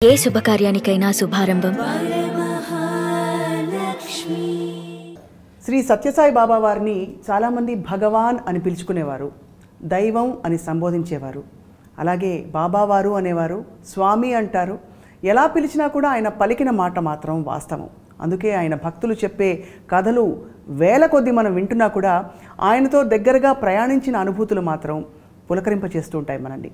ఏ శుభకార్యానికైనా శుభారంభం. శ్రీ సత్యసాయి బాబా వారిని చాలామంది భగవాన్ అని పిలుచుకునేవారు, దైవం అని సంబోధించేవారు. అలాగే బాబావారు అనేవారు, స్వామి అంటారు. ఎలా పిలిచినా కూడా ఆయన పలికిన మాట మాత్రం వాస్తవం. అందుకే ఆయన భక్తులు చెప్పే కథలు వేల కొద్దీ మనం వింటున్నా కూడా ఆయనతో దగ్గరగా ప్రయాణించిన అనుభూతులు మాత్రం పులకరింపచేస్తూ ఉంటాయి మనల్ని.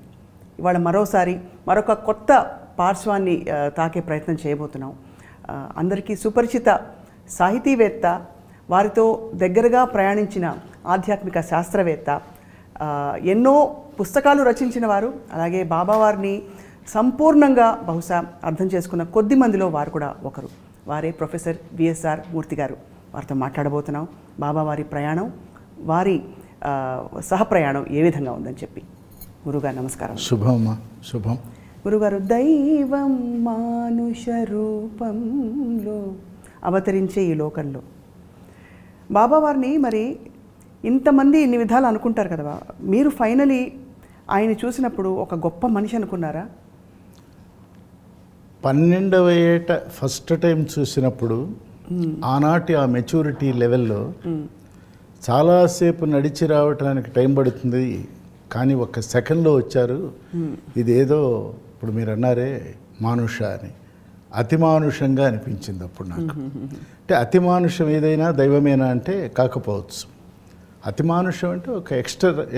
ఇవాళ మరోసారి మరొక కొత్త పార్శ్వాన్ని తాకే ప్రయత్నం చేయబోతున్నాం. అందరికీ సుపరిచిత సాహితీవేత్త, వారితో దగ్గరగా ప్రయాణించిన ఆధ్యాత్మిక శాస్త్రవేత్త, ఎన్నో పుస్తకాలు రచించిన వారు, అలాగే బాబావారిని సంపూర్ణంగా బహుశా అర్థం చేసుకున్న కొద్ది మందిలో వారు కూడా ఒకరు. వారే ప్రొఫెసర్ విఎస్ఆర్ మూర్తి గారు. వారితో మాట్లాడబోతున్నాం. బాబావారి ప్రయాణం, వారి సహప్రయాణం ఏ విధంగా ఉందని చెప్పి. గురుగారు నమస్కారం. శుభమ్మా. శుభం. గురుగారు, దైవం మానుష రూపంలో అవతరించే ఈ లోకంలో బాబావారిని మరి ఇంతమంది ఇన్ని విధాలు అనుకుంటారు కదా, మీరు ఫైనలీ ఆయన చూసినప్పుడు ఒక గొప్ప మనిషి అనుకున్నారా? 12వ ఏట ఫస్ట్ టైం చూసినప్పుడు ఆనాటి ఆ మెచ్యూరిటీ లెవెల్లో చాలాసేపు నడిచి రావటానికి టైం పడుతుంది, కానీ ఒక సెకండ్లో వచ్చారు. ఇదేదో ఇప్పుడు మీరు అన్నారే మానుష అని, అతిమానుషంగా అనిపించింది అప్పుడు నాకు. అంటే అతిమానుషం ఏదైనా దైవమేనా అంటే కాకపోవచ్చు. అతిమానుషం అంటే ఒక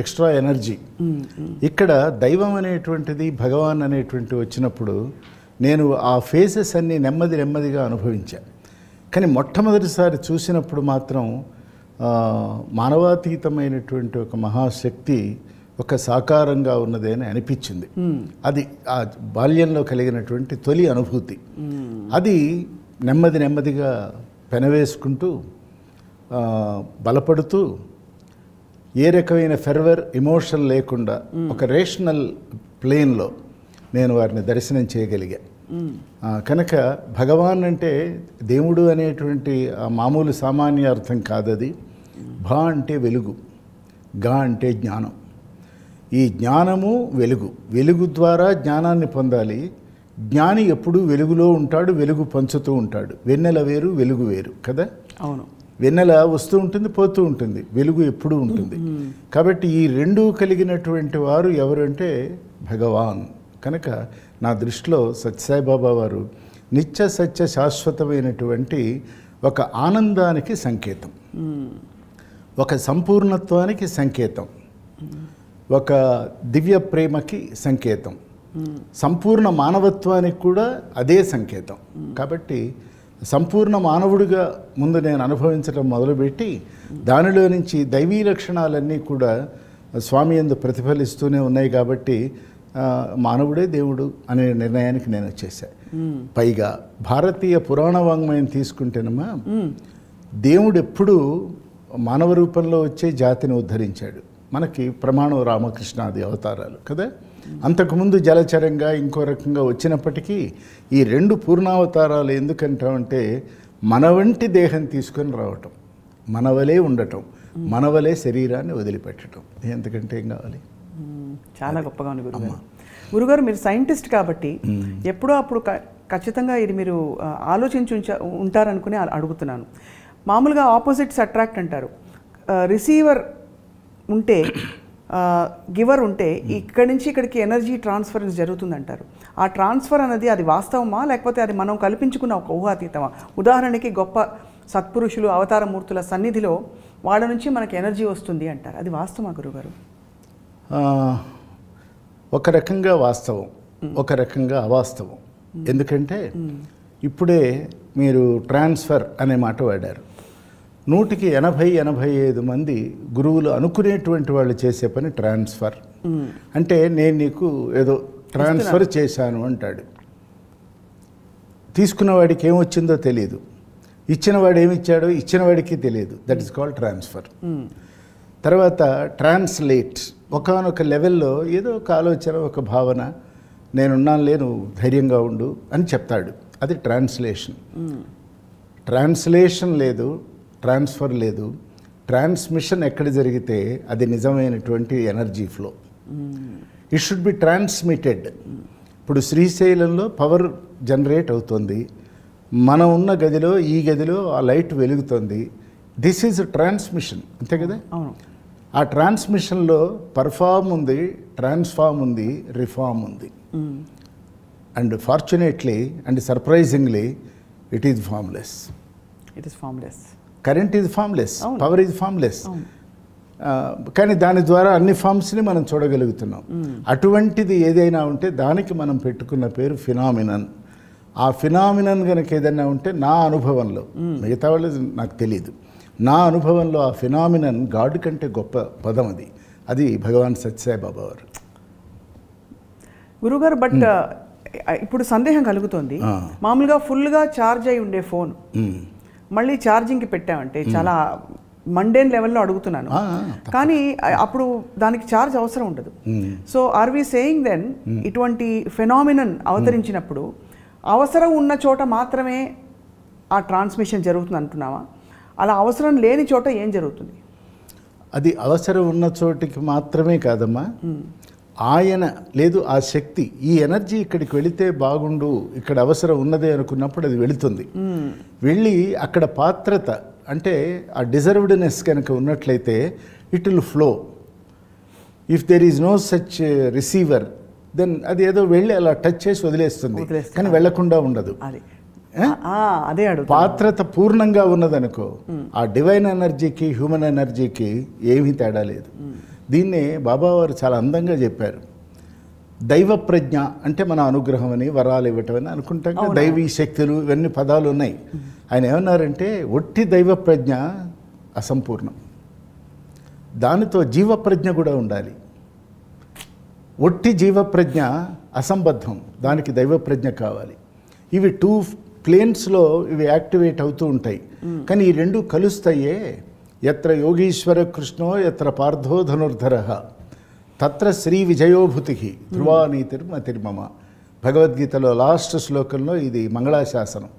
ఎక్స్ట్రా ఎనర్జీ. ఇక్కడ దైవం అనేటువంటిది, భగవాన్ అనేటువంటి వచ్చినప్పుడు నేను ఆ ఫేసెస్ అన్నీ నెమ్మదిగా అనుభవించాను. కానీ మొట్టమొదటిసారి చూసినప్పుడు మాత్రం మానవాతీతమైనటువంటి ఒక మహాశక్తి ఒక సాకారంగా ఉన్నదే అని అనిపించింది. అది ఆ బాల్యంలో కలిగినటువంటి తొలి అనుభూతి. అది నెమ్మదిగా పెనవేసుకుంటూ బలపడుతూ ఏ రకమైన ఫెర్వర్ ఎమోషన్ లేకుండా ఒక రేషనల్ ప్లేన్లో నేను వారిని దర్శనం చేయగలిగా. కనుక భగవాన్ అంటే దేవుడు అనేటువంటి మామూలు సామాన్య అర్థం కాదది. భా అంటే వెలుగు, గా అంటే జ్ఞానం. ఈ జ్ఞానము వెలుగు ద్వారా జ్ఞానాన్ని పొందాలి. జ్ఞాని ఎప్పుడూ వెలుగులో ఉంటాడు, వెలుగు పంచుతూ ఉంటాడు. వెన్నెల వేరు, వెలుగు వేరు కదా. అవును, వెన్నెల వస్తూ ఉంటుంది, పోతూ ఉంటుంది, వెలుగు ఎప్పుడూ ఉంటుంది. కాబట్టి ఈ రెండూ కలిగినటువంటి వారు ఎవరంటే భగవాన్. కనుక నా దృష్టిలో సత్యసాయిబాబా వారు నిత్య సత్య శాశ్వతమైనటువంటి ఒక ఆనందానికి సంకేతం, ఒక సంపూర్ణత్వానికి సంకేతం, ఒక దివ్య ప్రేమకి సంకేతం, సంపూర్ణ మానవత్వానికి కూడా అదే సంకేతం. కాబట్టి సంపూర్ణ మానవుడిగా ముందు నేను అనుభవించడం మొదలుపెట్టి దానిలో నుంచి దైవీ లక్షణాలన్నీ కూడా స్వామి యందు ప్రతిఫలిస్తూనే ఉన్నాయి. కాబట్టి మానవుడే దేవుడు అనే నిర్ణయానికి నేను వచ్చేసా. పైగా భారతీయ పురాణ వాంగ్మయం తీసుకుంటేనమ్మా, దేవుడు ఎప్పుడూ మానవ రూపంలో వచ్చే జాతిని ఉద్ధరించాడు. మనకి ప్రమాణం రామకృష్ణాది అవతారాలు కదా. అంతకుముందు జలచరంగా ఇంకో రకంగా వచ్చినప్పటికీ ఈ రెండు పూర్ణావతారాలు ఎందుకంటామంటే మన వంటి దేహం తీసుకొని రావటం, మనవలే ఉండటం, మనవలే శరీరాన్ని వదిలిపెట్టడం. ఎందుకంటే ఏం కావాలి. చాలా గొప్పగా ఉంది గురుగారు. గురుగారు, మీరు సైంటిస్ట్ కాబట్టి ఎప్పుడో అప్పుడు ఖచ్చితంగా ఇది మీరు ఆలోచించి ఉంటారనుకుని అడుగుతున్నాను. మామూలుగా ఆపోజిట్స్ అట్రాక్ట్ అంటారు. రిసీవర్ ఉంటే, గివర్ ఉంటే ఇక్కడి నుంచి ఇక్కడికి ఎనర్జీ ట్రాన్స్ఫరెన్స్ జరుగుతుందంటారు. ఆ ట్రాన్స్ఫర్ అనేది అది వాస్తవమా, లేకపోతే అది మనం కల్పించుకున్న ఒక ఊహాతీతమా? ఉదాహరణకి గొప్ప సత్పురుషులు, అవతారమూర్తుల సన్నిధిలో వాళ్ళ నుంచి మనకి ఎనర్జీ వస్తుంది అంటారు. అది వాస్తవమా గురుగారు? ఒక రకంగా వాస్తవం, ఒక రకంగా అవాస్తవం. ఎందుకంటే ఇప్పుడే మీరు ట్రాన్స్ఫర్ అనే మాట వాడారు. 100కి 80-85 మంది గురువులు అనుకునేటువంటి వాళ్ళు చేసే పని ట్రాన్స్ఫర్. అంటే నేను నీకు ఏదో ట్రాన్స్ఫర్ చేశాను అంటాడు. తీసుకున్నవాడికి ఏమొచ్చిందో తెలియదు, ఇచ్చినవాడు ఏమిచ్చాడో ఇచ్చినవాడికి తెలియదు. That is called transfer. తర్వాత ట్రాన్స్లేట్, ఒకానొక లెవెల్లో ఏదో ఒక ఆలోచన, ఒక భావన, నేనున్నాను, లేను, ధైర్యంగా ఉండు అని చెప్తాడు. అది ట్రాన్స్లేషన్. ట్రాన్స్లేషన్ లేదు, ట్రాన్స్ఫర్ లేదు. ట్రాన్స్మిషన్ ఎక్కడ జరిగితే అది నిజమైనటువంటి energy flow. It should be transmitted. ఇప్పుడు శ్రీశైలంలో పవర్ జనరేట్ అవుతుంది, మనం ఉన్న గదిలో ఈ గదిలో ఆ లైట్ వెలుగుతుంది. దిస్ ఈజ్ ట్రాన్స్మిషన్, అంతే కదా. అవును. ఆ ట్రాన్స్మిషన్లో పర్ఫార్మ్ ఉంది, ట్రాన్స్ఫార్మ్ ఉంది, రిఫార్మ్ ఉంది. And fortunately and surprisingly it is formless. It is formless. Current is formless, power is formless. కానీ దాని ద్వారా అన్ని ఫార్మ్స్ని మనం చూడగలుగుతున్నాం. అటువంటిది ఏదైనా ఉంటే దానికి మనం పెట్టుకున్న పేరు ఫినామినన్. ఆ ఫినామినన్ కనుక ఏదైనా ఉంటే నా అనుభవంలో, మిగతా వాళ్ళు నాకు తెలియదు, నా అనుభవంలో ఆ ఫినామినన్ గాడ్ కంటే గొప్ప పదం అది. అది భగవాన్ సత్యసాయిబాబా వారు. గురుగారు, బట్ ఇప్పుడు సందేహం కలుగుతుంది. మామూలుగా ఫుల్గా ఛార్జ్ అయి ఉండే ఫోన్ మళ్ళీ ఛార్జింగ్కి పెట్టామంటే, చాలా మండేన్ లెవెల్లో అడుగుతున్నాను, కానీ అప్పుడు దానికి ఛార్జ్ అవసరం ఉండదు. So are we saying then ఇటువంటి ఫెనామినన్ అవతరించినప్పుడు అవసరం ఉన్న చోట మాత్రమే ఆ ట్రాన్స్మిషన్ జరుగుతుంది అంటున్నావా? అలా అవసరం లేని చోట ఏం జరుగుతుంది? అది అవసరం ఉన్న చోటికి మాత్రమే కాదమ్మా, ఆయన లేదు ఆ శక్తి, ఈ ఎనర్జీ ఇక్కడికి వెళితే బాగుండు, ఇక్కడ అవసరం ఉన్నదే అనుకున్నప్పుడు అది వెళుతుంది. వెళ్ళి అక్కడ పాత్రత అంటే ఆ డిజర్వ్డ్నెస్ కనుక ఉన్నట్లయితే it will flow. If there is no such receiver then అది ఏదో వెళ్ళి అలా టచ్ చేసి వదిలేస్తుంది, కానీ వెళ్లకుండా ఉండదు. అదే అడుగు. పాత్రత పూర్ణంగా ఉన్నదనుకో, ఆ డివైన్ ఎనర్జీకి హ్యూమన్ ఎనర్జీకి ఏమీ తేడా లేదు. దీన్నే బాబావారు చాలా అందంగా చెప్పారు. దైవ ప్రజ్ఞ అంటే మన అనుగ్రహం అని, వరాలు ఇవ్వటం అని అనుకుంటాం కదా, దైవీ శక్తులు ఇవన్నీ పదాలు ఉన్నాయి. ఆయన ఏమన్నారంటే ఒట్టి దైవ ప్రజ్ఞ అసంపూర్ణం, దానితో జీవప్రజ్ఞ కూడా ఉండాలి. ఒట్టి జీవప్రజ్ఞ అసంబద్ధం, దానికి దైవ ప్రజ్ఞ కావాలి. ఇవి టూ ప్లేన్స్లో ఇవి యాక్టివేట్ అవుతూ ఉంటాయి, కానీ ఈ రెండు కలుస్తాయే. ఎత్ర యోగీశ్వర కృష్ణో ఎత్ర పార్థో ధనుర్ధరః తత్ర శ్రీ విజయోభూతి ధ్రువానీతిర్మతిర్మమ. భగవద్గీతలో లాస్ట్ శ్లోకంలో ఇది మంగళాశాసనం.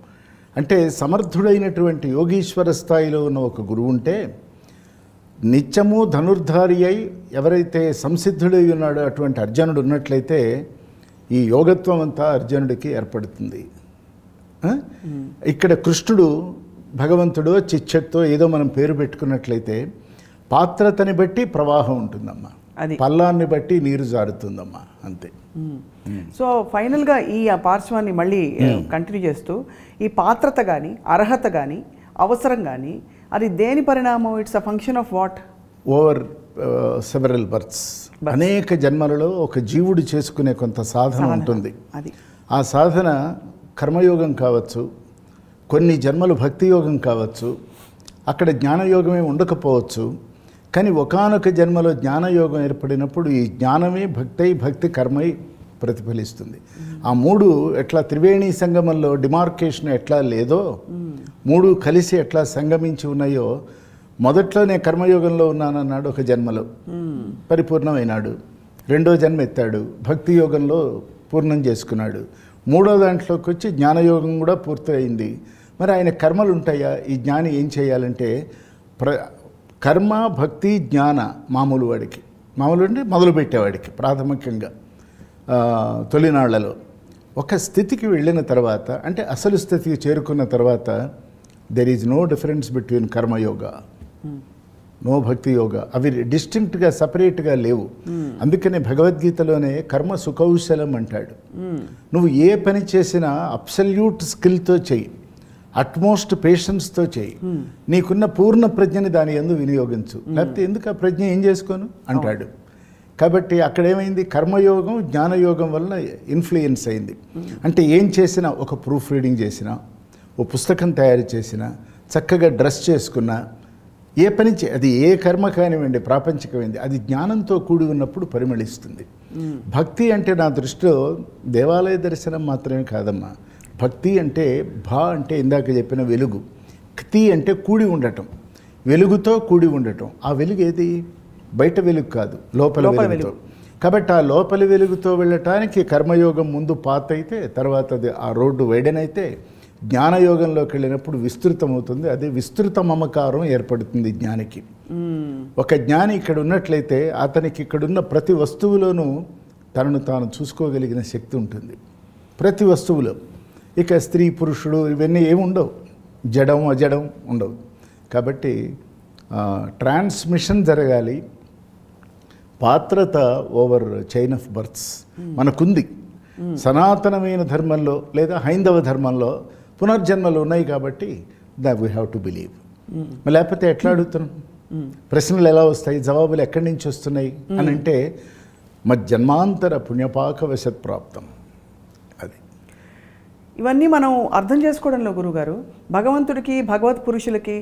అంటే సమర్థుడైనటువంటి యోగీశ్వర స్థాయిలో ఉన్న ఒక గురువు ఉంటే, నిత్యము ధనుర్ధారి అయి ఎవరైతే సంసిద్ధుడై ఉన్నాడో అటువంటి అర్జునుడు ఉన్నట్లయితే ఈ యోగత్వం అంతా అర్జునుడికి ఏర్పడుతుంది. ఇక్కడ కృష్ణుడు భగవంతుడో చిచ్చక్తో ఏదో మనం పేరు పెట్టుకున్నట్లయితే పాత్రతని బట్టి ప్రవాహం ఉంటుందమ్మా, పల్లాన్ని బట్టి నీరు జారుతుందమ్మా, అంతే. సో ఫైనల్గా ఈ పార్శ్వాన్ని మళ్ళీ కంటిన్యూ చేస్తూ, ఈ పాత్రత కానీ అర్హత కానీ అవసరం కానీ అది దేని పరిణామం? It's a function of what? Over several births, అనేక జన్మలలో ఒక జీవుడు చేసుకునే కొంత సాధన ఉంటుంది. ఆ సాధన కర్మయోగం కావచ్చు, కొన్ని జన్మలు భక్తి యోగం కావచ్చు, అక్కడ జ్ఞానయోగమే ఉండకపోవచ్చు. కానీ ఒకానొక జన్మలో జ్ఞానయోగం ఏర్పడినప్పుడు ఈ జ్ఞానమే భక్తై భక్తి కర్మై ప్రతిఫలిస్తుంది. ఆ మూడు ఎట్లా త్రివేణి సంగమంలో డిమార్కేషన్ ఎట్లా లేదో, మూడు కలిసి ఎట్లా సంగమించి ఉన్నాయో, మొదట్లోనే కర్మయోగంలో ఉన్నానన్నాడు ఒక జన్మలో, పరిపూర్ణమైనాడు. రెండో జన్మ ఎత్తాడు, భక్తి యోగంలో పూర్ణం చేసుకున్నాడు. మూడో దాంట్లోకి వచ్చి జ్ఞానయోగం కూడా పూర్తయింది. మరి ఆయన కర్మలు ఉంటాయా? ఈ జ్ఞాని ఏం చేయాలంటే కర్మ భక్తి జ్ఞాన మామూలు వాడికి, మామూలు అంటే మొదలుపెట్టేవాడికి ప్రాథమికంగా తొలినాళ్లలో ఒక స్థితికి వెళ్ళిన తర్వాత, అంటే అసలు స్థితికి చేరుకున్న తర్వాత there is no difference between కర్మయోగ, నో భక్తి యోగ. అవి డిస్టింక్ట్గా సపరేట్గా లేవు. అందుకనే భగవద్గీతలోనే కర్మ సుకౌశలం అంటాడు. నువ్వు ఏ పని చేసినా అబ్సల్యూట్ స్కిల్తో చెయ్యి, అట్మోస్ట్ పేషెన్స్తో చెయ్యి, నీకున్న పూర్ణ ప్రజ్ఞని దాని యందు వినియోగించు, లేకపోతే ఎందుకు ఆ ప్రజ్ఞ ఏం చేసుకోను అంటాడు. కాబట్టి అక్కడేమైంది, కర్మయోగం జ్ఞానయోగం వలన ఇన్ఫ్లుయెన్స్ అయింది. అంటే ఏం చేసినా, ఒక ప్రూఫ్ రీడింగ్ చేసినా, ఓ పుస్తకం తయారు చేసినా, చక్కగా డ్రెస్ చేసుకున్నా, ఏ పని అది ఏ కర్మ కానివ్వండి ప్రాపంచికమైంది, అది జ్ఞానంతో కూడి ఉన్నప్పుడు పరిమళిస్తుంది. భక్తి అంటే నా దృష్టిలో దేవాలయ దర్శనం మాత్రమే కాదమ్మా. భక్తి అంటే భా అంటే ఇందాక చెప్పిన వెలుగు, క్తి అంటే కూడి ఉండటం, వెలుగుతో కూడి ఉండటం. ఆ వెలుగు ఏది? బయట వెలుగు కాదు, లోపల వెలుగుతో. కాబట్టి ఆ లోపలి వెలుగుతో వెళ్ళటానికి కర్మయోగం ముందు పాత అయితే, తర్వాత అది ఆ రోడ్డు వైడెన్ అయితే, జ్ఞానయోగంలోకి వెళ్ళినప్పుడు విస్తృతమవుతుంది. అదే విస్తృత మమకారం ఏర్పడుతుంది జ్ఞానికి. ఒక జ్ఞాని ఇక్కడ ఉన్నట్లయితే అతనికి ఇక్కడున్న ప్రతి వస్తువులోనూ తనను తాను చూసుకోగలిగిన శక్తి ఉంటుంది ప్రతి వస్తువులో. ఇక స్త్రీ పురుషుడు ఇవన్నీ ఏమి ఉండవు, జడం అజడం ఉండవు. కాబట్టి ట్రాన్స్మిషన్ జరగాలి, పాత్రత ఓవర్ చైన్ ఆఫ్ బర్త్స్ మనకుంది. సనాతనమైన ధర్మంలో లేదా హైందవ ధర్మంలో పునర్జన్మలు ఉన్నాయి కాబట్టి that we have to believe. లేకపోతే ఎట్లా అడుగుతున్నాం? ప్రశ్నలు ఎలా వస్తాయి, జవాబులు ఎక్కడి నుంచి వస్తున్నాయి అని అంటే మజ్జన్మాంతర పుణ్యపాకవశత్ ప్రాప్తం. అది ఇవన్నీ మనం అర్థం చేసుకోవడంలో గురుగారు భగవంతుడికి భగవత్ పురుషులకి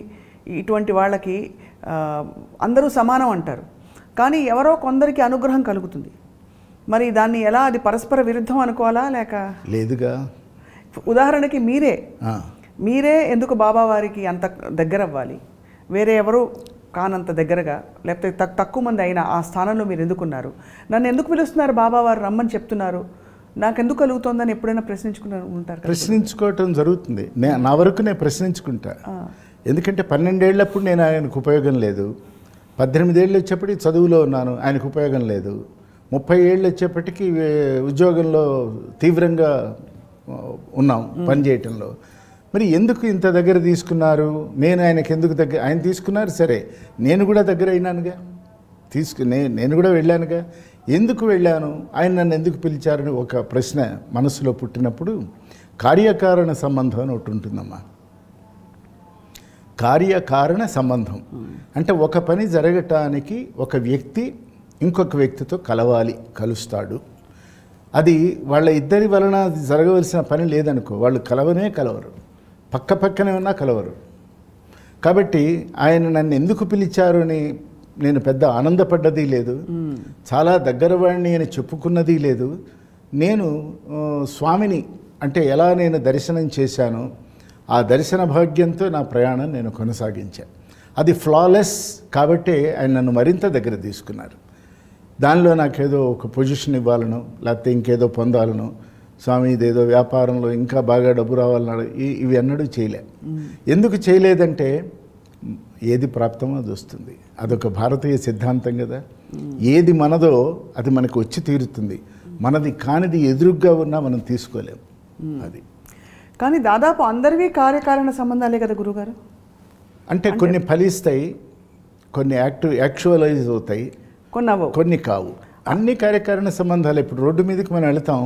ఇటువంటి వాళ్ళకి అందరూ సమానం అంటారు, కానీ ఎవరో కొందరికి అనుగ్రహం కలుగుతుంది. మరి దాన్ని ఎలా, అది పరస్పర విరుద్ధం అనుకోవాలా లేక? లేదుగా. ఉదాహరణకి మీరే ఎందుకు బాబా వారికి అంత దగ్గర అవ్వాలి? వేరే ఎవరు కానంత దగ్గరగా, లేకపోతే తక్కువ మంది అయినా ఆ స్థానంలో మీరు ఎందుకున్నారు? నన్ను ఎందుకు పిలుస్తున్నారు బాబా వారు, రమ్మని చెప్తున్నారు, నాకెందుకు కలుగుతోందని ఎప్పుడైనా ఉంటారు? ప్రశ్నించుకోవటం జరుగుతుంది. నా వరకు నేను ప్రశ్నించుకుంటా. ఎందుకంటే 12 ఏళ్ళప్పుడు నేను ఆయనకు ఉపయోగం లేదు, 18 ఏళ్ళు వచ్చేప్పటికి చదువులో ఉన్నాను, ఆయనకు ఉపయోగం లేదు, 30 ఏళ్ళు వచ్చేప్పటికీ ఉద్యోగంలో తీవ్రంగా ఉన్నాం పనిచేయటంలో. మరి ఎందుకు ఇంత దగ్గర తీసుకున్నారు? నేను ఆయనకి ఎందుకు దగ్గర? ఆయన తీసుకున్నారు సరే, నేను కూడా దగ్గర అయినానుగా, నేను కూడా వెళ్ళానుగా. ఎందుకు వెళ్ళాను, ఆయన నన్ను ఎందుకు పిలిచారని ఒక ప్రశ్న మనసులో పుట్టినప్పుడు కార్యకారణ సంబంధం అని ఒకటి ఉంటుందమ్మా. కార్యకారణ సంబంధం అంటే ఒక పని జరగటానికి ఒక వ్యక్తి ఇంకొక వ్యక్తితో కలుస్తాడు. అది వాళ్ళ ఇద్దరి వలన జరగవలసిన పని లేదనుకో, వాళ్ళు కలవరు, పక్కనే ఉన్నా కలవరు. కాబట్టి ఆయన నన్ను ఎందుకు పిలిచారు అని నేను పెద్ద ఆనందపడ్డది లేదు, చాలా దగ్గర వాడిని అని చెప్పుకున్నది లేదు. నేను స్వామిని అంటే ఎలా నేను దర్శనం చేశానో ఆ దర్శన భాగ్యంతో నా ప్రయాణం నేను కొనసాగించాను. అది ఫ్లాలెస్ కాబట్టి ఆయన నన్ను మరింత దగ్గర తీసుకున్నారు. దానిలో నాకేదో ఒక పొజిషన్ ఇవ్వాలనో లేకపోతే ఇంకేదో పొందాలనో, స్వామి ఇదేదో వ్యాపారంలో ఇంకా బాగా డబ్బు రావాలన్నాడు, ఇవి అన్నడూ చేయలే. ఎందుకు చేయలేదంటే ఏది ప్రాప్తమో అది వస్తుంది. అదొక భారతీయ సిద్ధాంతం కదా. ఏది మనదో అది మనకు వచ్చి తీరుతుంది, మనది కానిది ఎదురుగ్గా ఉన్నా మనం తీసుకోలేం. అది కానీ దాదాపు అందరివి కార్యకారణ సంబంధాలే కదా గురుగారు. అంటే కొన్ని ఫలిస్తాయి, కొన్ని యాక్చువలైజ్ అవుతాయి, కొన్ని కావు. అన్ని కార్యకారణ సంబంధాలు. ఇప్పుడు రోడ్డు మీదకి మనం వెళతాం,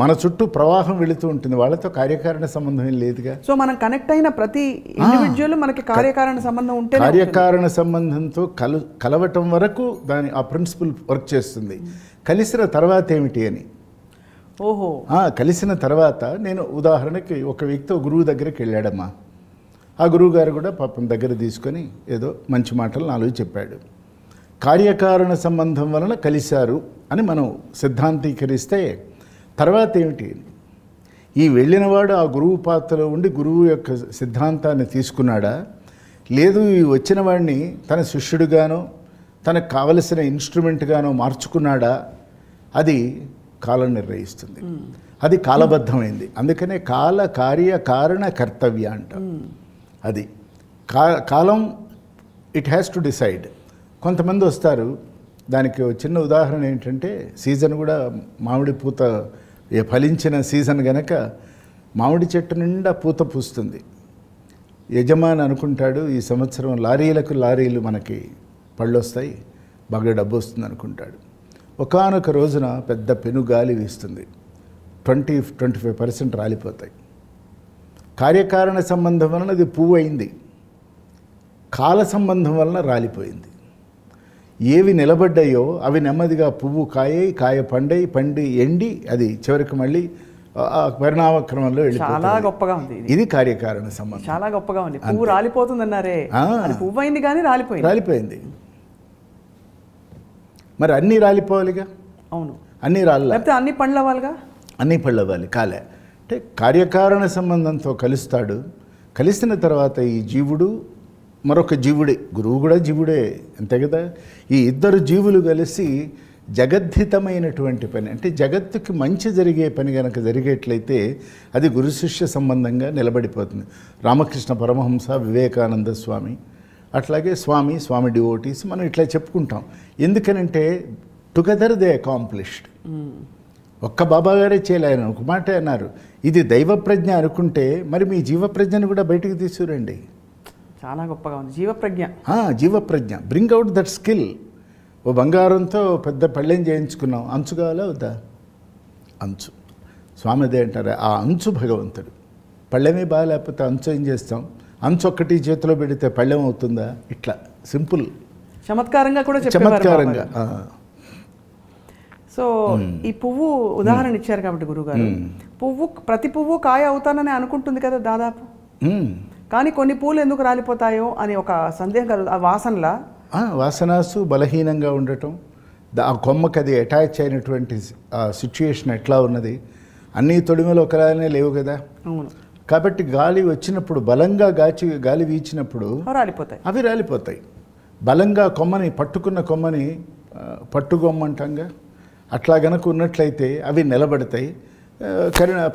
మన చుట్టూ ప్రవాహం వెళుతూ ఉంటుంది, వాళ్ళతో కార్యకారణ సంబంధం ఏం లేదుగా. సో మనం కనెక్ట్ అయిన ప్రతి ఇండివిజువల్ మనకి కార్యకారణ సంబంధం ఉంటే, కార్యకారణ సంబంధంతో కలవటం వరకు ఆ ప్రిన్సిపల్ వర్క్ చేస్తుంది. కలిసిన తర్వాత ఏమిటి అని, కలిసిన తర్వాత నేను ఉదాహరణకి ఒక వ్యక్తి గురువు దగ్గరికి వెళ్ళాడమ్మా. ఆ గురువు గారు కూడా పాపం దగ్గర తీసుకొని ఏదో మంచి మాటలు 4 చెప్పాడు. కార్యకారణ సంబంధం వలన కలిశారు అని మనం సిద్ధాంతీకరిస్తే తర్వాత ఏమిటి? ఈ వెళ్ళినవాడు ఆ గురువు పాత్రలో ఉండి గురువు యొక్క సిద్ధాంతాన్ని తీసుకున్నాడా, లేదు ఈ వచ్చిన వాడిని తన శిష్యుడిగానో తనకు కావలసిన ఇన్స్ట్రుమెంట్గానో మార్చుకున్నాడా, అది కాలం నిర్ణయిస్తుంది. అది కాలబద్ధమైంది. అందుకనే కాల కార్య కారణ కర్తవ్య అంట. అది కాలం ఇట్ హ్యాస్ టు డిసైడ్. కొంతమంది వస్తారు, దానికి చిన్న ఉదాహరణ ఏంటంటే సీజన్ కూడా మామిడి పూత ఫలించిన సీజన్ గనక మామిడి చెట్టు నిండా పూత పూస్తుంది. యజమాని అనుకుంటాడు ఈ సంవత్సరం లారీలు మనకి పళ్ళు వస్తాయి, బాగా డబ్బు వస్తుంది అనుకుంటాడు. ఒకానొక రోజున పెద్ద పెనుగాలి వీస్తుంది, 20-25% రాలిపోతాయి. కార్యకారణ సంబంధం వలన అది పువ్వు అయింది, కాల సంబంధం వలన రాలిపోయింది. ఏవి నిలబడ్డాయో అవి నెమ్మదిగా పువ్వు కాయ పండి ఎండి అది చివరికి మళ్ళీ పరిణామక్రమంలో చాలా గొప్పగా ఉంది. ఇది కార్యకారణ సంబంధం. చాలా గొప్పగా ఉంది. పువ్వు రాలిపోతుందన్నారే, పువ్వు అయింది కానీ రాలిపోయింది. మరి అన్నీ రాలిపోవాలిగా. అవును, అన్నీ లేకపోతే అన్ని పండ్లు అవ్వాలిగా. అన్ని పళ్ళు అవ్వాలి, కాలే. అంటే కార్యకారణ సంబంధంతో కలుస్తాడు. కలిసిన తర్వాత ఈ జీవుడు మరొక జీవుడే, గురువు కూడా జీవుడే, అంతే కదా. ఈ ఇద్దరు జీవులు కలిసి జగద్ధితమైనటువంటి పని, అంటే జగత్తుకి మంచి జరిగే పని కనుక జరిగేట్లయితే అది గురు శిష్య సంబంధంగా నిలబడిపోతుంది. రామకృష్ణ పరమహంస, వివేకానంద స్వామి, అట్లాగే స్వామి డివోటీస్ మనం ఇట్లా చెప్పుకుంటాం. ఎందుకనంటే టుగెదర్ దే అకాంప్లిష్డ్. ఒక్క బాబా గారే చేయలే. ఆయన ఒక మాట అన్నారు, ఇది దైవ ప్రజ్ఞ అనుకుంటే మరి మీ జీవ ప్రజ్ఞను కూడా బయటికి తీసుకురండి. చాలా గొప్పగా ఉంది జీవప్రజ్ఞ. జీవప్రజ్ఞ, బ్రింగ్ అవుట్ దట్ స్కిల్. ఓ బంగారంతో పెద్ద పళ్ళెం చేయించుకున్నాం, అంచు కావాలా వద్దా? అంచు. స్వామి అదే అంటారు, ఆ అంచు భగవంతుడు. పళ్ళెమే బాగా లేకపోతే అంచు ఏం చేస్తాం? అంచు ఒక్కటి చేతిలో పెడితే పళ్ళెం అవుతుందా? ఇట్లా సింపుల్, చమత్కారంగా కూడా చమత్కారంగా. సో ఈ పువ్వు ఉదాహరణ ఇచ్చారు కాబట్టి గురుగారు, ప్రతి పువ్వు కాయ అవుతానని అనుకుంటుంది కదా దాదాపు, కానీ కొన్ని పూలు ఎందుకు రాలిపోతాయో అని ఒక సందేహం కలుగుతుంది. ఆ వాసనలా వాసనాసు బలహీనంగా ఉండటం, ఆ కొమ్మకి అది అటాచ్ అయినటువంటి సిచ్యుయేషన్ ఎట్లా ఉన్నది, అన్ని తొడిమలు ఒకలానే లేవు కదా. అవును. కాబట్టి గాలి వచ్చినప్పుడు బలంగా గాలి వీచినప్పుడు అవి రాలిపోతాయి. బలంగా కొమ్మని పట్టుకున్న కొమ్మని పట్టుకొమ్మంటాంగా, అట్లా గనక ఉన్నట్లయితే అవి నిలబడతాయి.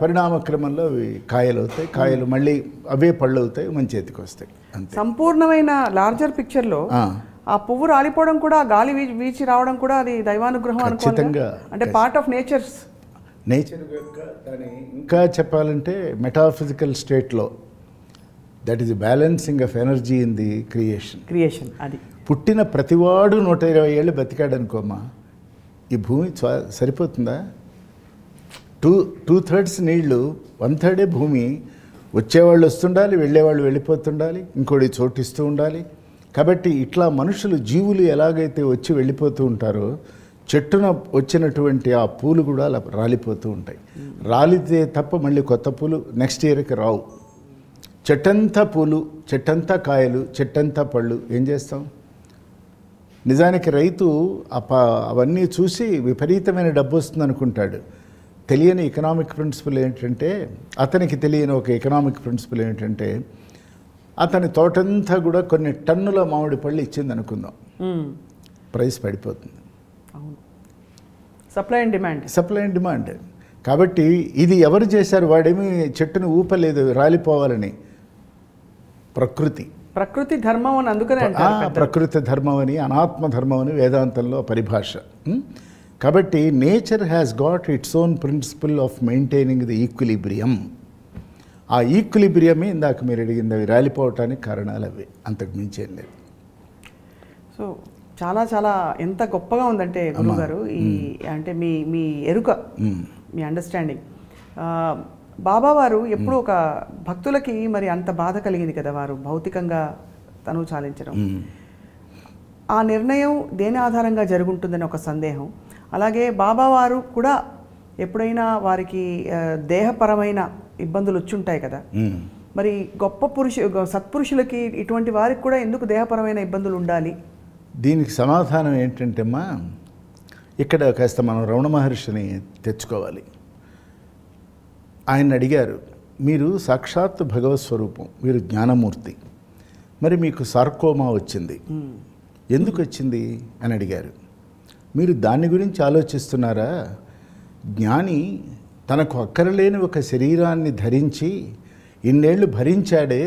పరిణామక్రమంలో అవి కాయలు అవుతాయి, కాయలు మళ్ళీ అవే పళ్ళు అవుతాయి, మన చేతికి వస్తాయి. అంతే. సంపూర్ణమైన లార్జర్ పిక్చర్లో ఆ పువ్వు రాలిపోవడం కూడా, గాలి వీచి రావడం కూడా అది దైవానుగ్రహం ఖచ్చితంగా. అంటే పార్ట్ ఆఫ్ నేచర్ యొక్క దాని ఇంకా చెప్పాలంటే మెటాఫిజికల్ స్టేట్లో that is balancing of energy in the creation. అది పుట్టిన ప్రతివాడు 120 ఏళ్ళు బతికాడు అనుకోమ్మా, ఈ భూమి సరిపోతుందా? 2/3 నీళ్లు, 1/3 భూమి. వచ్చేవాళ్ళు వస్తుండాలి, వెళ్ళేవాళ్ళు వెళ్ళిపోతుండాలి, ఇంకోటి చోటిస్తూ ఉండాలి. కాబట్టి ఇట్లా మనుషులు, జీవులు ఎలాగైతే వచ్చి వెళ్ళిపోతూ ఉంటారో, చెట్టున వచ్చినటువంటి ఆ పూలు కూడా అలా రాలిపోతూ ఉంటాయి. రాలితే తప్ప మళ్ళీ కొత్త పూలు నెక్స్ట్ ఇయర్కి రావు. చెట్టంతా పూలు, చెట్టంతా కాయలు, చెట్టంతా పళ్ళు, ఏం చేస్తాం? నిజానికి రైతు అవన్నీ చూసి విపరీతమైన డబ్బు వస్తుంది అనుకుంటాడు. తెలియని ఎకనామిక్ ప్రిన్సిపల్ ఏంటంటే, అతనికి తెలియని ఒక ఎకనామిక్ ప్రిన్సిపల్ ఏంటంటే, అతని తోటంతా కూడా కొన్ని టన్నుల మామిడి పళ్ళు ఇచ్చింది అనుకుందాం, ప్రైస్ పడిపోతుంది. Supply and demand. కాబట్టి ఇది ఎవరు చేశారు? వాడేమీ చెట్టును ఊపలేదు రాలిపోవాలని. ప్రకృతి ధర్మం అని అందుకనే ప్రకృతి ధర్మం అని, అనాత్మ ధర్మం అని వేదాంతంలో పరిభాష. కాబట్టి nature has got its own principle of maintaining the equilibrium. ఆ ఈక్విలిబ్రియమే ఇందాక మీరు అడిగింది, అవి రాలిపోవటానికి కారణాలు అవి, అంతకు మించేం లేదు. సో చాలా చాలా ఎంత గొప్పగా ఉందంటే గురువుగారు, ఈ అంటే మీ ఎరుక, మీ అండర్స్టాండింగ్. బాబావారు ఎప్పుడు ఒక భక్తులకి మరి అంత బాధ కలిగింది కదా, వారు భౌతికంగా తను చాలించడం. ఆ నిర్ణయం దేని ఆధారంగా జరుగుంటుందని ఒక సందేహం. అలాగే బాబావారు కూడా ఎప్పుడైనా వారికి దేహపరమైన ఇబ్బందులు వచ్చుంటాయి కదా, మరి సత్పురుషులకి ఇటువంటి వారికి కూడా ఎందుకు దేహపరమైన ఇబ్బందులు ఉండాలి? దీనికి సమాధానం ఏంటంటే అమ్మా, ఇక్కడ కాస్త మనం రమణ మహర్షిని తెచ్చుకోవాలి. ఆయన అడిగారు, మీరు సాక్షాత్ భగవత్ స్వరూపం, మీరు జ్ఞానమూర్తి, మరి మీకు సార్కోమా వచ్చింది, ఎందుకు వచ్చింది అని అడిగారు. మీరు దాని గురించి ఆలోచిస్తున్నారా? జ్ఞాని తనకు అక్కరలేని ఒక శరీరాన్ని ధరించి ఇన్నేళ్ళు భరించాడే,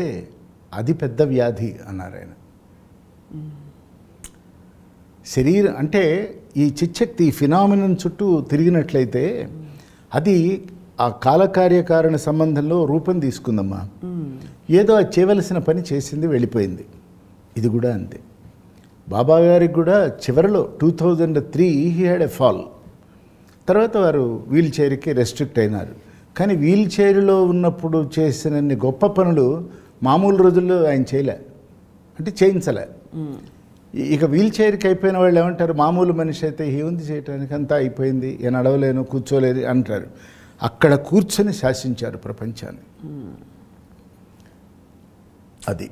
అది పెద్ద వ్యాధి అన్నారు ఆయన. శరీరం అంటే ఈ చిచ్చక్తి, ఈ ఫినామినన్ చుట్టూ తిరిగినట్లయితే అది ఆ కాలకార్యకారణ సంబంధంలో రూపం తీసుకుందమ్మా. ఏదో అది చేయవలసిన పని చేసింది, వెళ్ళిపోయింది. ఇది కూడా అంతే. బాబా గారికి కూడా చివరిలో 2003 హీ హ్యాడ్ ఎ ఫాల్. తర్వాత వారు వీల్ చైర్కి రెస్ట్రిక్ట్ అయినారు. కానీ వీల్ చైర్లో ఉన్నప్పుడు చేసినన్ని గొప్ప పనులు మామూలు రోజుల్లో ఆయన చేయలే, అంటే చేయించలే. ఇక వీల్ చైర్కి అయిపోయిన వాళ్ళు ఏమంటారు, మామూలు మనిషి అయితే ఏముంది చేయటానికి, అంతా అయిపోయింది, నేను నడవలేను, కూర్చోలేదు అంటారు. అక్కడ కూర్చొని శాసించారు ప్రపంచాన్ని. అది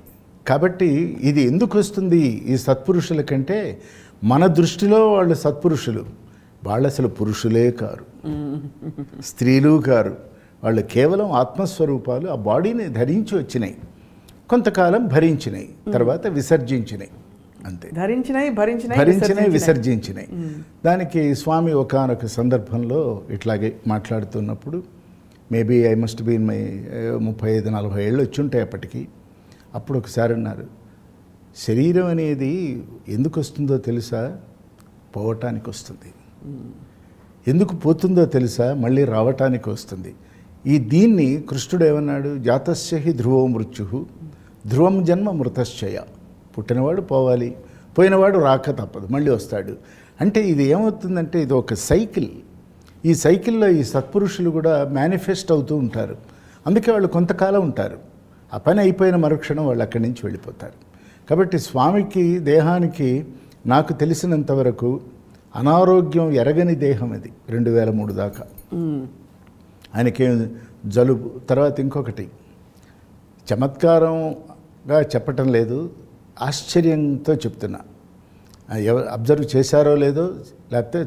కాబట్టి ఇది ఎందుకు వస్తుంది ఈ సత్పురుషుల కంటే, మన దృష్టిలో వాళ్ళు సత్పురుషులు, వాళ్ళు అసలు పురుషులే కారు, స్త్రీలు కారు, వాళ్ళు కేవలం ఆత్మస్వరూపాలు. ఆ బాడీని ధరించి వచ్చినాయి, కొంతకాలం భరించినాయి, తర్వాత విసర్జించినాయి, అంతే. భరించినాయి, విసర్జించినాయి. దానికి స్వామి ఒకానొక సందర్భంలో ఇట్లాగే మాట్లాడుతున్నప్పుడు, maybe I must be in my 35-40 ఏళ్ళు వచ్చి ఉంటాయి అప్పటికి. అప్పుడు ఒకసారి అన్నారు, శరీరం అనేది ఎందుకు వస్తుందో తెలుసా? పోవటానికి వస్తుంది. ఎందుకు పోతుందో తెలుసా? మళ్ళీ రావటానికి వస్తుంది. దీన్ని కృష్ణుడు ఏమన్నాడు? జాతస్య హి ధ్రువో మృత్యు ధ్రువం జన్మ మృతశ్చయ. పుట్టినవాడు పోవాలి, పోయినవాడు రాక తప్పదు, మళ్ళీ వస్తాడు. అంటే ఇది ఏమవుతుందంటే ఇది ఒక సైకిల్. ఈ సైకిల్లో ఈ సత్పురుషులు కూడా మేనిఫెస్ట్ అవుతూ ఉంటారు. అందుకే వాళ్ళు కొంతకాలం ఉంటారు. ఆ పని అయిపోయిన మరుక్షణం వాళ్ళు అక్కడి నుంచి వెళ్ళిపోతారు. కాబట్టి స్వామికి దేహానికి నాకు తెలిసినంతవరకు అనారోగ్యం ఎరగని దేహం అది 2003 దాకా. ఆయనకేం జలుబు. తర్వాత ఇంకొకటి చమత్కారంగా చెప్పటం లేదు, ఆశ్చర్యంతో చెప్తున్నా. అబ్జర్వ్ చేశారో లేదో, లేకపోతే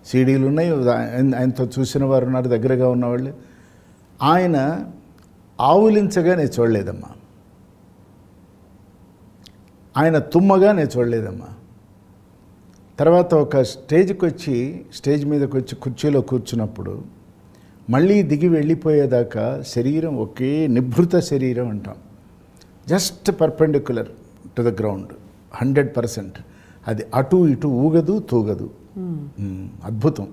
సీడీలు ఉన్నాయి, ఆయనతో చూసిన వారు ఉన్నారు, దగ్గరగా ఉన్నవాళ్ళు. ఆయన ఆవులించగా నేను చూడలేదమ్మా, ఆయన తుమ్మగా నేను చూడలేదమ్మా. తర్వాత ఒక స్టేజ్ మీదకి వచ్చి కుర్చీలో కూర్చున్నప్పుడు మళ్ళీ దిగి వెళ్ళిపోయేదాకా శరీరం ఒకే నిభృత శరీరం అంటాం, just perpendicular to the ground 100%. అది అటు ఇటు ఊగదు తూగదు. అద్భుతం.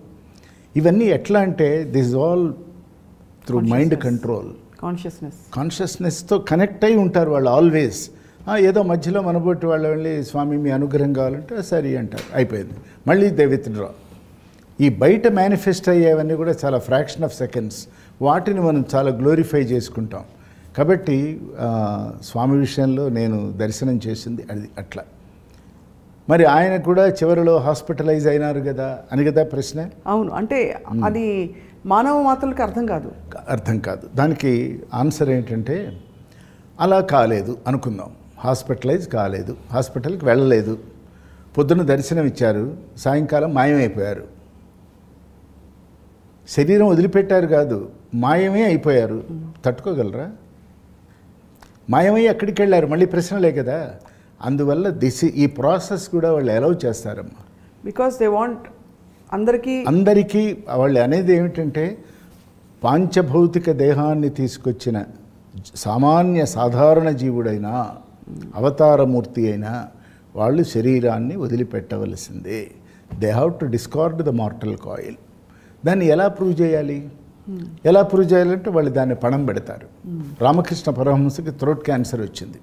ఇవన్నీ ఎట్లా అంటే this all through mind control, కాన్షియస్నెస్తో కనెక్ట్ అయి ఉంటారు వాళ్ళు ఆల్వేస్. ఏదో మధ్యలో మనబోటి వాళ్ళు వెళ్ళి స్వామి మీ అనుగ్రహం కావాలంటే సరే అంటారు, అయిపోయింది, మళ్ళీ దే విత్డ్రా. ఈ బయట మేనిఫెస్ట్ అయ్యేవన్నీ కూడా చాలా ఫ్రాక్షన్ ఆఫ్ సెకండ్స్, వాటిని మనం చాలా గ్లోరిఫై చేసుకుంటాం. కాబట్టి స్వామి విషయంలో నేను దర్శనం చేసింది అది అట్లా. మరి ఆయన కూడా చివరిలో హాస్పిటలైజ్ అయినారు కదా అని కదా ప్రశ్న. అవును, అంటే అది మానవ మాత్రలకు అర్థం కాదు. దానికి ఆన్సర్ ఏంటంటే అలా కాలేదు అనుకుందాం. హాస్పిటలైజ్ కాలేదు, హాస్పిటల్కి వెళ్ళలేదు, పొద్దున్న దర్శనం ఇచ్చారు, సాయంకాలం మాయమైపోయారు. శరీరం వదిలిపెట్టారు కాదు, మాయమే అయిపోయారు. తట్టుకోగలరా? మాయమై ఎక్కడికి వెళ్ళారు? మళ్ళీ ప్రశ్నలే కదా. అందువల్ల ఈ ప్రాసెస్ కూడా వాళ్ళు అలౌ చేస్తారమ్మా. బికాస్ దే వాంట్ అందరికీ వాళ్ళు అనేది ఏమిటంటే పాంచభౌతిక దేహాన్ని తీసుకొచ్చిన సామాన్య సాధారణ జీవుడైనా అవతారమూర్తి అయినా వాళ్ళు శరీరాన్ని వదిలిపెట్టవలసిందే. They have to discard the mortal coil. దాన్ని ఎలా ప్రూవ్ చేయాలి? చేయాలంటే వాళ్ళు దాన్ని పణం పెడతారు. రామకృష్ణ పరమహంసకి థ్రోట్ క్యాన్సర్ వచ్చింది.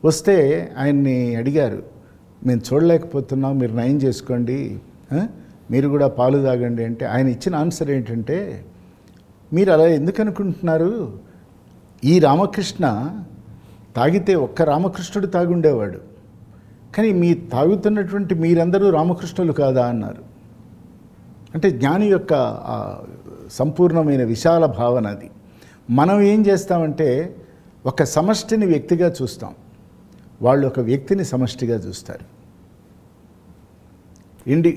వస్తే ఆయన్ని అడిగారు, మేము చూడలేకపోతున్నాం, మీరు నయం చేసుకోండి, మీరు కూడా పాలు తాగండి అంటే ఆయన ఇచ్చిన ఆన్సర్ ఏంటంటే, మీరు అలా ఎందుకు అనుకుంటున్నారు? ఈ రామకృష్ణ తాగితే ఒక్క రామకృష్ణుడు తాగుండేవాడు, కానీ మీ తాగుతున్నటువంటి మీరందరూ రామకృష్ణులు కాదా అన్నారు. అంటే జ్ఞాని యొక్క సంపూర్ణమైన విశాల భావన అది. మనం ఏం చేస్తామంటే ఒక సమష్టిని వ్యక్తిగా చూస్తాం, వాళ్ళు ఒక వ్యక్తిని సమష్టిగా చూస్తారు.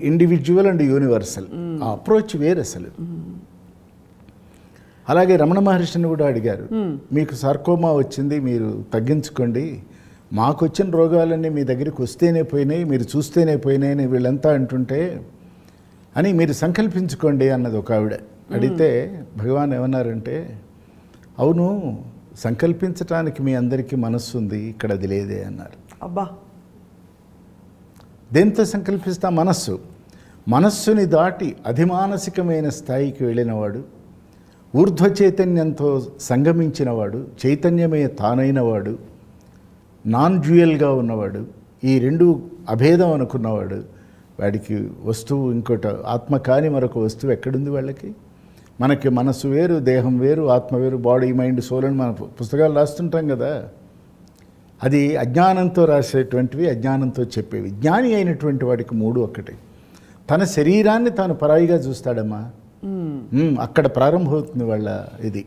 ఇండివిజువల్ అండ్ యూనివర్సల్ ఆ అప్రోచ్ వేరు అసలు. అలాగే రమణ మహర్షిని కూడా అడిగారు, మీకు సార్కోమా వచ్చింది, మీరు తగ్గించుకోండి, మాకు వచ్చిన రోగాలన్నీ మీ దగ్గరికి వస్తేనే పోయినాయి, మీరు చూస్తేనే పోయినాయి అని వీళ్ళంతా అంటుంటే అని మీరు సంకల్పించుకోండి అన్నది ఒక ఆవిడ అడిగితే భగవాన్ ఏమన్నారంటే, అవును సంకల్పించటానికి మీ అందరికీ మనస్సు ఉంది, ఇక్కడ అది లేదే అన్నారు. అబ్బా, దేంతో సంకల్పిస్తా? మనస్సుని దాటి అధిమానసికమైన స్థాయికి వెళ్ళినవాడు, ఊర్ధ్వ చైతన్యంతో సంగమించినవాడు, చైతన్యమే తానైనవాడు, నాన్ డ్యూయల్గా ఉన్నవాడు, ఈ రెండు అభేదం అనుకున్నవాడు, వాడికి వస్తువు ఇంకోటి ఆత్మ కాని మరొక వస్తువు ఎక్కడుంది వాళ్ళకి? మనకి మనస్సు వేరు, దేహం వేరు, ఆత్మ వేరు, బాడీ మైండ్ సోల్ అని మన పుస్తకాలు రాస్తుంటాం కదా. అది అజ్ఞానంతో రాసేటువంటివి, అజ్ఞానంతో చెప్పేవి. జ్ఞాని అయినటువంటి వాడికి మూడు ఒక్కటి. తన శరీరాన్ని తాను పరాయిగా చూస్తాడమ్మా. అక్కడ ప్రారంభమవుతుంది వాళ్ళ ఇది.